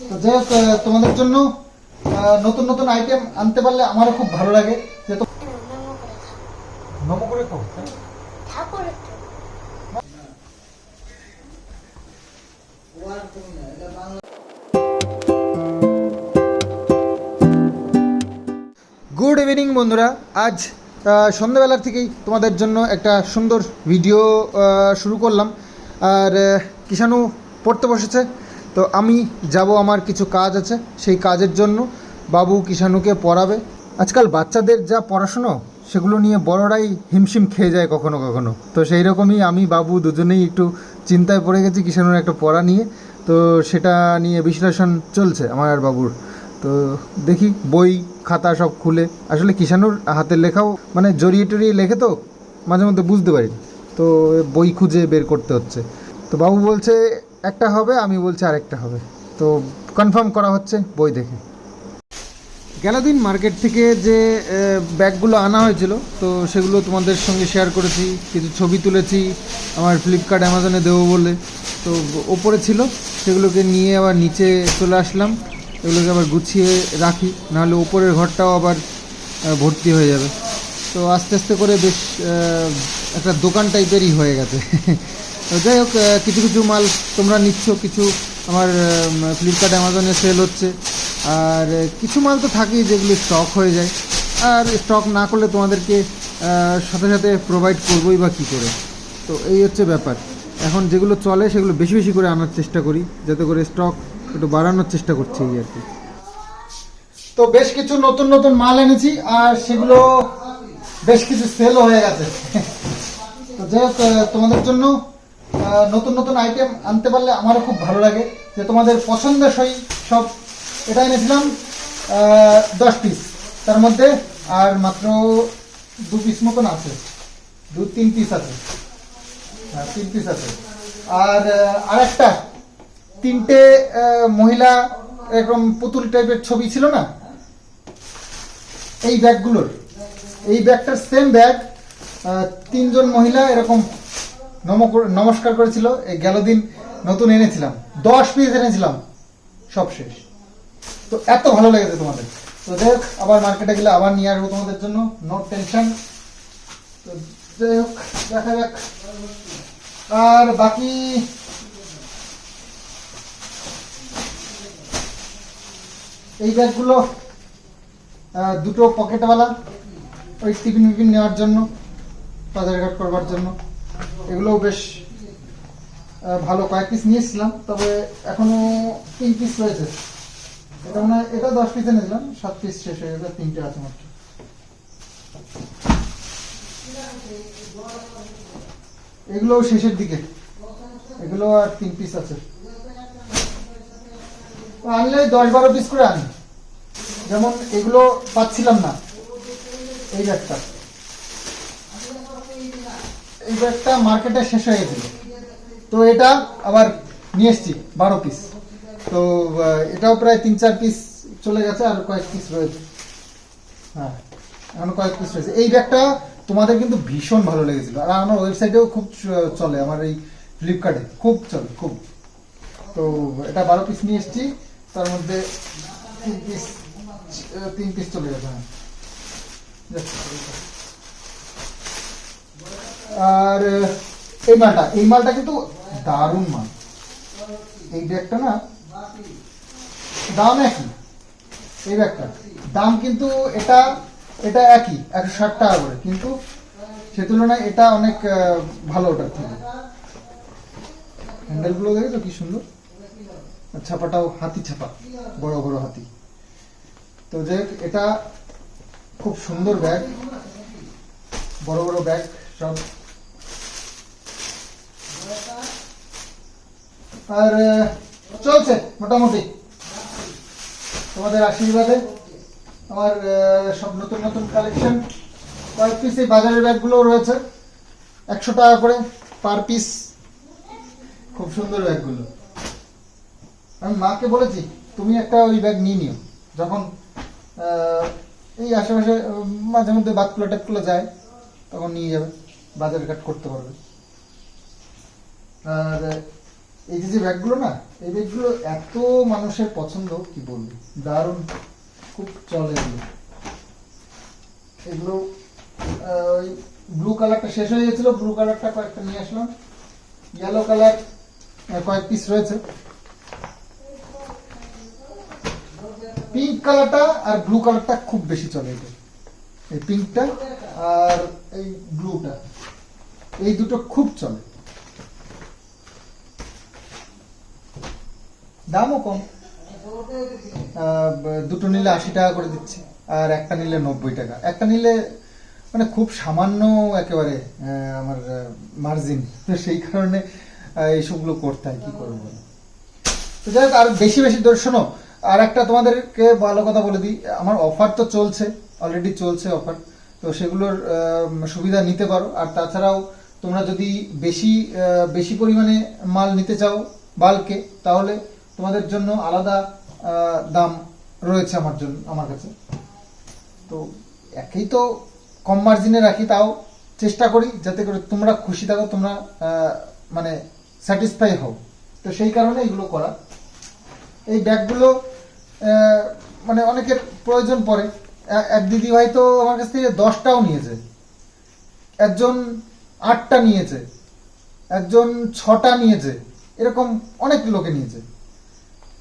তো যাই হোক, তোমাদের জন্য নতুন নতুন আইটেম আনতে পারলে আমারও খুব ভালো লাগে। যে তো নমো করে খাও। গুড ইভিনিং বন্ধুরা। আজ সন্ধ্যাবেলার থেকেই তোমাদের জন্য একটা সুন্দর ভিডিও শুরু করলাম। আর কিষাণু পড়তে বসেছে, তো আমি যাব, আমার কিছু কাজ আছে, সেই কাজের জন্য বাবু কিষাণুকে পড়াবে। আজকাল বাচ্চাদের যা পড়াশুনো সেগুলো নিয়ে বড়রাই হিমশিম খেয়ে যায় কখনো কখনো। তো সেই রকমই আমি বাবু দুজনেই একটু চিন্তায় পড়ে গেছি কিষাণুর একটা পড়া নিয়ে। তো সেটা নিয়ে বিশ্লেষণ চলছে আমার আর বাবুর। তো দেখি বই খাতা সব খুলে, আসলে কিষাণুর হাতের লেখাও মানে জড়িয়ে টড়িয়ে লেখে, তো মাঝে মধ্যে বুঝতে পারি, তো বই খুঁজে বের করতে হচ্ছে। তো বাবু বলছে একটা হবে, আমি বলছি আরেকটা হবে, তো কনফার্ম করা হচ্ছে বই দেখে। গেল দিন মার্কেট থেকে যে ব্যাগগুলো আনা হয়েছিল, তো সেগুলো তোমাদের সঙ্গে শেয়ার করেছি, কিছু ছবি তুলেছি আমার ফ্লিপকার্ট অ্যামাজনে দেবো বলে। তো ওপরে ছিল, সেগুলোকে নিয়ে আবার নিচে চলে আসলাম, এগুলোকে আবার গুছিয়ে রাখি, নাহলে ওপরের ঘরটাও আবার ভর্তি হয়ে যাবে। তো আস্তে আস্তে করে বেশ একটা দোকান টাইপেরই হয়ে গেছে। তো যাই হোক, কিছু কিছু মাল তোমরা নিচ্ছ, কিছু আমার ফ্লিপকার্ট অ্যামাজনে সেল হচ্ছে, আর কিছু মাল তো থাকেই যেগুলো স্টক হয়ে যায়, আর স্টক না করলে তোমাদেরকে সাথে সাথে প্রোভাইড করবোই বা কী করে। তো এই হচ্ছে ব্যাপার। এখন যেগুলো চলে সেগুলো বেশি বেশি করে আনার চেষ্টা করি, যাতে করে স্টক একটু বাড়ানোর চেষ্টা করছি এই আর কি। তো বেশ কিছু নতুন নতুন মাল এনেছি, আর সেগুলো বেশ কিছু সেলও হয়ে গেছে। তো যাই হোক, তোমাদের জন্য নতুন নতুন আইটেম আনতে পারলে আমারও খুব ভালো লাগে, যে তোমাদের পছন্দসই সব। এটা এনেছিলাম 10 পিস, তার মধ্যে আর মাত্র 2 পিস মতন আছে, 3 পিস আছে, হ্যাঁ 3 পিস আছে। আর আরেকটা 3টে মহিলা এরকম পুতুল টাইপের ছবি ছিল না এই ব্যাগগুলোর, এই ব্যাগটার সেম ব্যাগ 3 জন মহিলা এরকম নমস্কার করেছিল। এই গেল দিন নতুন এনেছিলাম, 10 পিস এনেছিলাম, সব শেষ। তো এত ভালো লেগেছে তোমাদের। তো যাই হোক, আবার মার্কেটে গেলে আবার নিয়ে আসবো তোমাদের জন্য, নো টেনশন। তো যাই হোক, দেখা যাক। আর বাকি এই ব্যাগগুলো দুটো পকেটওয়ালা, ওই টিফিন মিফিন নেওয়ার জন্য, বাজারঘাট করবার জন্য। এগুলোও বেশ ভালো, কয়েক পিস নিয়েছিলাম, তবে এখনো 3 পিস রয়েছে। এটা মানে এটা 10 পিস এনেছিলাম, 7 পিস শেষ হয়ে গেছে, 3টে আছে মাত্র। এগুলো শেষের দিকে, এগুলো আর 3 পিস আছে। আনলে 10-12 পিস করে আনি। যেমন এগুলো পাচ্ছিলাম না, এই ব্যাগটা, এই ব্যাগটা মার্কেটে শেষ হয়ে গেছিল, তো এটা আবার নিয়ে এসছি 12 পিস। তো এটাও প্রায় 3-4 পিস চলে গেছে, আর কয়েক পিস রয়েছে। হ্যাঁ, এখনো কয়েক পিস রয়েছে। এই ব্যাগটা তোমাদের কিন্তু ভীষণ ভালো লেগেছিল, আর আমার ওয়েবসাইটেও খুব চলে, আমার এই ফ্লিপকার্টে খুব চলে, খুব। তো এটা 12 পিস নিয়ে এসছি, তার মধ্যে 3 পিস চলে গেছে। হ্যাঁ, আর এই মালটা কিন্তু দারুণ মাল। এই ব্যাগটা না দাম একই, এই ব্যাগটা দাম কিন্তু এটা একই 160 টাকা করে, কিন্তু সে তুলনায় এটা অনেক ভালো ওটার থেকে। হ্যান্ডেলগুলো দেখেছো কি সুন্দর, ছাপাটাও হাতি ছাপা, বড় বড় হাতি। তো যে এটা খুব সুন্দর ব্যাগ, বড় বড় ব্যাগ সব। আর চলছে মোটামুটি তোমাদের আশীর্বাদে আমার সব নতুন নতুন কালেকশন। কয়েক পিস এই বাজারের ব্যাগগুলো রয়েছে, 100 টাকা করে পার পিস, খুব সুন্দর ব্যাগগুলো। আমি মাকে বলেছি তুমি একটা ওই ব্যাগ নিয়ে নিও, যখন এই আশেপাশে মাঝে মধ্যে বাতকুলা টাতকুলা যায় তখন নিয়ে যাবে, বাজার ঘাট করতে পারবে। আর এই যে ব্যাগগুলো না, এই ব্যাগগুলো এত মানুষের পছন্দ কি বলবো, দারুণ, খুব চলে এগুলো। এগুলো ওই ব্লু কালারটা শেষ হয়ে গেছিল, ব্লু কালারটা কয়েকটা নিয়ে আসলাম, ইয়েলো কালার কয়েক পিস রয়েছে, পিঙ্ক কালারটা আর ব্লু কালারটা খুব বেশি চলে। এটা এই পিঙ্কটা আর এই ব্লুটা, এই দুটো খুব চলে, দামও কম। দুটো নিলে 80 টাকা করে দিচ্ছি, আর একটা নিলে 90 টাকা। একটা নিলে মানে খুব সামান্য একেবারে আমার মার্জিন, তো সেই কারণে এইসবগুলো করতে হয়, কি করবো। তো যাই হোক, আর বেশি বেশি শোনো, আর একটা তোমাদেরকে ভালো কথা বলে দিই, আমার অফার তো চলছে, অলরেডি চলছে অফার, তো সেগুলোর সুবিধা নিতে পারো। আর তাছাড়াও তোমরা যদি বেশি পরিমাণে মাল নিতে চাও বাল্কে, তাহলে তোমাদের জন্য আলাদা দাম রয়েছে আমার কাছে। তো একেই তো কম মার্জিনে রাখি, তাও চেষ্টা করি যাতে করে তোমরা খুশি থাকো, তোমরা মানে স্যাটিসফাই হও, তো সেই কারণে এগুলো করা। এই ব্যাগগুলো মানে অনেকের প্রয়োজন পড়ে। এক দিদি ভাই তো আমার কাছ থেকে 10টাও নিয়েছে, একজন 8টা নিয়েছে, একজন 6টা নিয়েছে, এরকম অনেক লোকে নিয়েছে।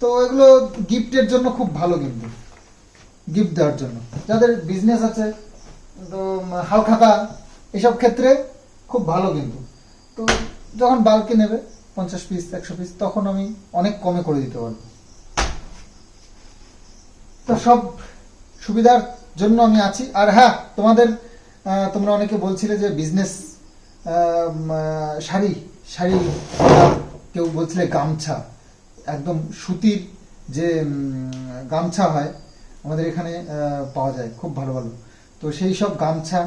তো এগুলো গিফটের জন্য খুব ভালো, কিন্তু গিফট দেওয়ার জন্য যাদের বিজনেস আছে, তো হালখাতা এসব ক্ষেত্রে খুব ভালো। কিন্তু তো যখন বাল্কে নেবে 50 পিস 100 পিস, তখন আমি অনেক কমে করে দিতে পারবো। তো সব সুবিধার জন্য আমি আছি। আর হ্যাঁ, তোমরা অনেকে বলছিলে যে বিজনেস শাড়ি, কেউ বলছিলে গামছা, একদম সুতির যে গামছা হয় আমাদের এখানে পাওয়া যায় খুব ভালো ভালো। তো সেই সব গামছা,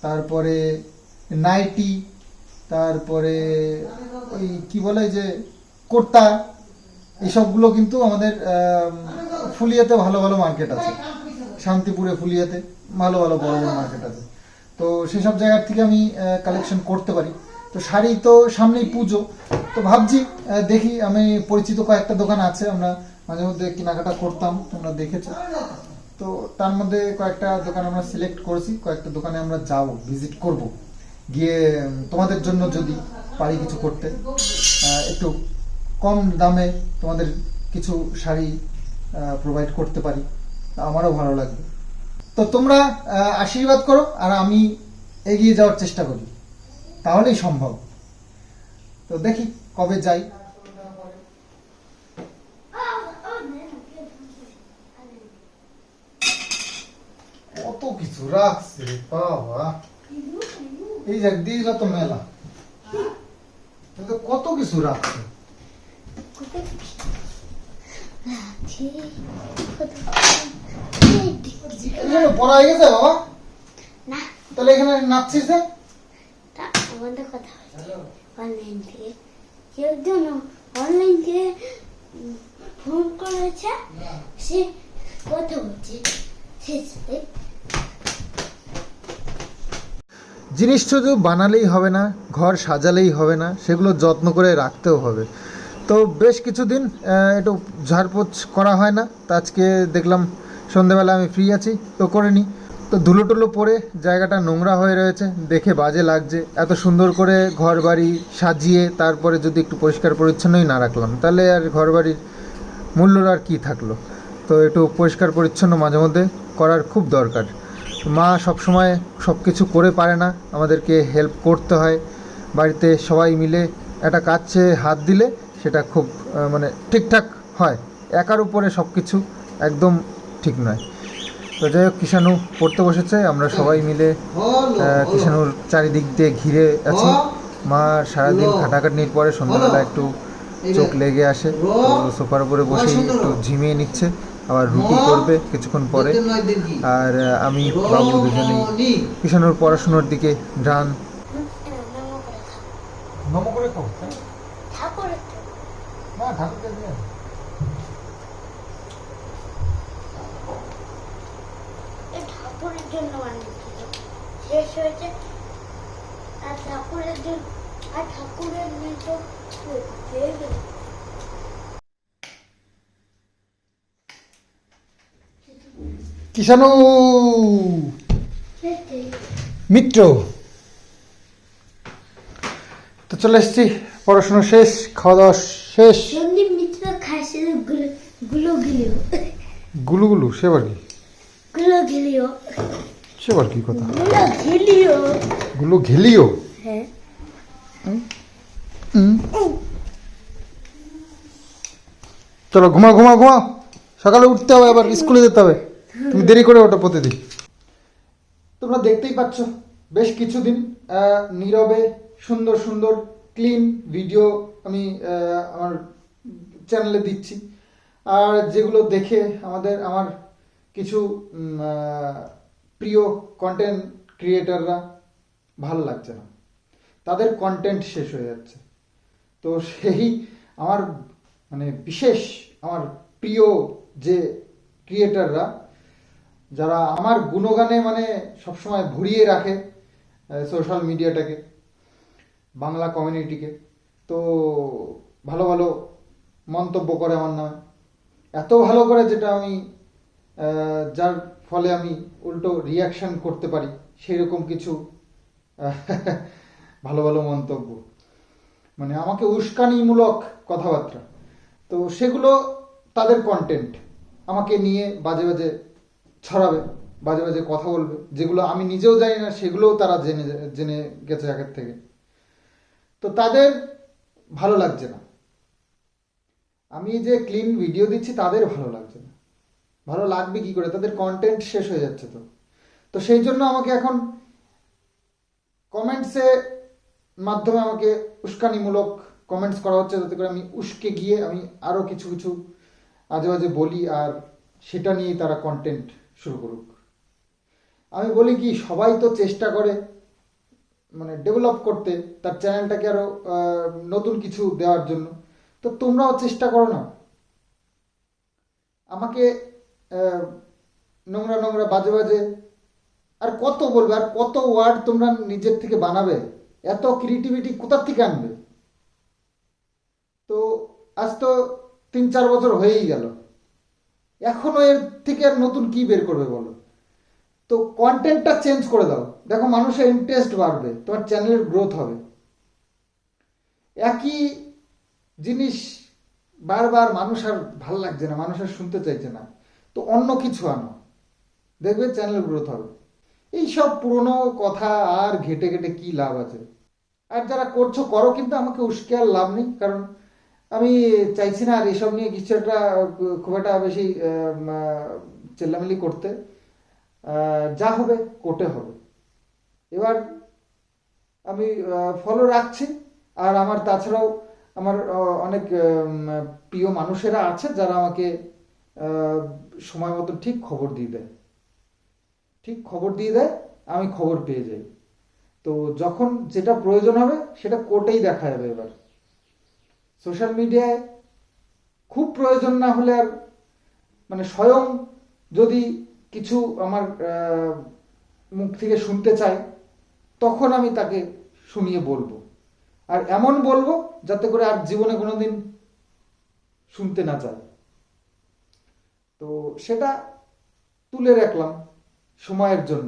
তারপরে নাইটি, তারপরে ওই কি বলে যে কুর্তা, এইসবগুলো কিন্তু আমাদের ফুলিয়াতে ভালো ভালো মার্কেট আছে, শান্তিপুরে ফুলিয়াতে ভালো ভালো বড় বড় মার্কেট আছে। তো সেসব জায়গার থেকে আমি কালেকশন করতে পারি। তো শাড়ি তো সামনেই পুজো, তো ভাবছি দেখি, আমি পরিচিত কয়েকটা দোকান আছে, আমরা মাঝে মধ্যে কেনাকাটা করতাম, তোমরা দেখেছো। তো তার মধ্যে কয়েকটা দোকান আমরা সিলেক্ট করেছি, কয়েকটা দোকানে আমরা যাব, ভিজিট করব, গিয়ে তোমাদের জন্য যদি পারি কিছু করতে, একটু কম দামে তোমাদের কিছু শাড়ি প্রোভাইড করতে পারি, আমারও ভালো লাগবে। তো তোমরা আশীর্বাদ করো, আর আমি এগিয়ে যাওয়ার চেষ্টা করি, তাহলেই সম্ভব। তো দেখি কবে যাই। কত কিছু রাখছে বাবা, এই যে দিয়েছিল তো মেলা, কত কিছু রাখছে। পড়া হয়ে গেছে বাবা? না। তাহলে এখানে নাচছিস যে? আমাদের কথা হচ্ছে অনলাইন থেকে, কেউ যেন অনলাইন থেকে ফোন করেছে, সে কথা বলছে, জিনিস শুধু বানালেই হবে না, ঘর সাজালেই হবে না, সেগুলো যত্ন করে রাখতেও হবে। তো বেশ কিছুদিন একটু ঝাড়পোছ করা হয় না, তো আজকে দেখলাম সন্ধেবেলা আমি ফ্রি আছি, তো করে নিই। তো ধুলো টুলো পরে জায়গাটা নোংরা হয়ে রয়েছে, দেখে বাজে লাগছে। এত সুন্দর করে ঘর বাড়ি সাজিয়ে তারপরে যদি একটু পরিষ্কার পরিচ্ছন্নই না রাখলাম, তাহলে আর ঘর বাড়ির মূল্যর আর কী থাকলো। তো একটু পরিষ্কার পরিচ্ছন্ন মাঝে মধ্যে করার খুব দরকার। মা সবসময় সব কিছু করে পারে না, আমাদেরকে হেল্প করতে হয়। বাড়িতে সবাই মিলে একটা কাজে হাত দিলে সেটা খুব মানে ঠিকঠাক হয়, একার উপরে সব কিছু একদম ঠিক নয়। তো যাই হোক, কিষাণু পড়তে বসেছে, আমরা সবাই মিলে কিষাণুর চারিদিক দিয়ে ঘিরে আছি। মা সারাদিন খাটাখাটনির পরে সন্ধ্যাবেলা একটু চোখ লেগে আসে, তো সোফার উপরে বসেই একটু ঝিমিয়ে নিচ্ছে, আবার রুটি করবে কিছুক্ষণ পরে। আর আমি বাবু দুজনেই কিষাণুর পড়াশুনোর দিকে ধ্যান। নমো করে খাও না, ঠাকুরকে দিয়ে ঠাকুরের জন্য বানিয়েছিল, শেষ হয়েছে। আর ঠাকুরের জন্য, আর ঠাকুরের মেয়ে তো কিষাণু মিত্র, তো চলে এসছি, পড়াশোনা শেষ, খাওয়া দাওয়া শেষ। সন্দীপ মিত্র খাইছিল গুলো গিলিও গুলুগুলু সেবার কি? গুলো গিলিও সেবার কি কথা? গুলো গিলিও গুলো ঘেলিও? হ্যাঁ। চলো ঘুমা ঘুমা ঘুমা, সকালে উঠতে হবে, আবার স্কুলে যেতে হবে। তুমি দেরি করে ওঠো প্রতিদিন। তোমরা দেখতেই পাচ্ছ বেশ কিছুদিন নীরবে সুন্দর সুন্দর ক্লিন ভিডিও আমি আমার চ্যানেলে দিচ্ছি, আর যেগুলো দেখে আমার কিছু প্রিয় কন্টেন্ট ক্রিয়েটাররা ভালো লাগছে না, তাদের কন্টেন্ট শেষ হয়ে যাচ্ছে। তো সেই আমার মানে বিশেষ আমার প্রিয় যে ক্রিয়েটাররা, যারা আমার গুণগানে মানে সবসময় ভরিয়ে রাখে সোশ্যাল মিডিয়াটাকে, বাংলা কমিউনিটিকে, তো ভালো ভালো মন্তব্য করে আমার নামে, এত ভালো করে যেটা আমি যার ফলে আমি উল্টো রিয়াকশন করতে পারি সেই রকম কিছু ভালো ভালো মন্তব্য, মানে আমাকে উস্কানিমূলক কথাবার্তা। তো সেগুলো তাদের কন্টেন্ট, আমাকে নিয়ে বাজে বাজে ছড়াবে, বাজে বাজে কথা বলবে, যেগুলো আমি নিজেও জানি না সেগুলোও তারা জেনে গেছে আগের থেকে। তো তাদের ভালো লাগছে না, আমি যে ক্লিন ভিডিও দিচ্ছি তাদের ভালো লাগছে না। ভালো লাগবে কি করে, তাদের কন্টেন্ট শেষ হয়ে যাচ্ছে। তো সেই জন্য আমাকে এখন কমেন্টসে মাধ্যমে আমাকে উস্কানিমূলক কমেন্টস করা হচ্ছে, যাতে করে আমি উস্কে গিয়ে আমি আরও কিছু কিছু আজে বাজে বলি, আর সেটা নিয়েই তারা কন্টেন্ট শুরু করুক। আমি বলি কি, সবাই তো চেষ্টা করে মানে ডেভেলপ করতে, তার চ্যানেলটাকে আরও নতুন কিছু দেওয়ার জন্য। তো তোমরাও চেষ্টা করো না, আমাকে নোংরা নোংরা বাজে বাজে আর কত বলবে, আর কত ওয়ার্ড তোমরা নিজের থেকে বানাবে, এত ক্রিয়েটিভিটি কোথার থেকে আনবে? তো আজ তো 3-4 বছর হয়েই গেল, এখনো এর থেকে আর নতুন কি বের করবে বলো? তো কন্টেন্টটা চেঞ্জ করে দাও, দেখো মানুষের ইন্টারেস্ট বাড়বে, তোমার চ্যানেলের গ্রোথ হবে। একই জিনিস বারবার মানুষ আর ভাল লাগছে না, মানুষ আর শুনতে চাইছে না, তো অন্য কিছু আনো, দেখবে চ্যানেল গ্রোথ হবে। এইসব পুরনো কথা আর ঘেটে ঘেটে কি লাভ আছে? আর যারা করছো করো, কিন্তু আমাকে উস্কে আর লাভ নেই, কারণ আমি চাইছি না আর এসব নিয়ে কিছু একটা খুব একটা বেশি চেল্লামিলি করতে। যা হবে কোর্টে হবে। এবার আমি ফলো রাখছি, আর আমার তাছাড়াও আমার অনেক প্রিয় মানুষেরা আছে যারা আমাকে সময় মতো ঠিক খবর দিয়ে দেয়, আমি খবর পেয়ে যাই। তো যখন যেটা প্রয়োজন হবে সেটা কোর্টেই দেখা যাবে। এবার সোশ্যাল মিডিয়ায় খুব প্রয়োজন না হলে আর মানে স্বয়ং যদি কিছু আমার মুখ থেকে শুনতে চাই, তখন আমি তাকে শুনিয়ে বলবো, আর এমন বলবো যাতে করে আর জীবনে কোনোদিন শুনতে না চায়। তো সেটা তুলে রাখলাম সময়ের জন্য,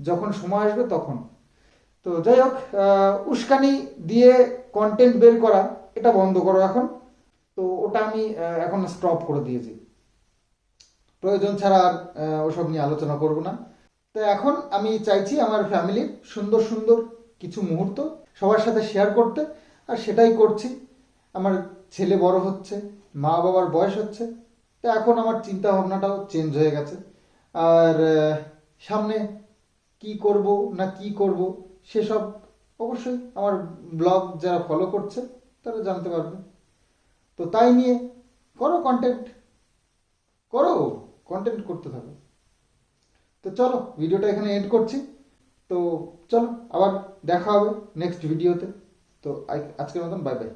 যখন সময় আসবে তখন। তো যাই হোক, উস্কানি দিয়ে কন্টেন্ট বের করা এটা বন্ধ করো এখন। তো ওটা আমি এখন স্টপ করে দিয়েছি, প্রয়োজন ছাড়া আর ওসব নিয়ে আলোচনা করব না। তো এখন আমি চাইছি আমার ফ্যামিলির সুন্দর সুন্দর কিছু মুহূর্ত সবার সাথে শেয়ার করতে, আর সেটাই করছি। আমার ছেলে বড় হচ্ছে, মা বাবার বয়স হচ্ছে, তো এখন আমার চিন্তা ভাবনাটাও চেঞ্জ হয়ে গেছে। আর সামনে কি করব না কি করব সেসব অবশ্যই আমার ব্লগ যারা ফলো করছে তারা জানতে পারবে। তো তাই নিয়ে কন্টেন্ট করতে থাকো। তো চলো, ভিডিওটা এখানে এন্ড করছি। তো চলো, আবার দেখা হবে নেক্সট ভিডিওতে। তো আজকের মতন বাই বাই।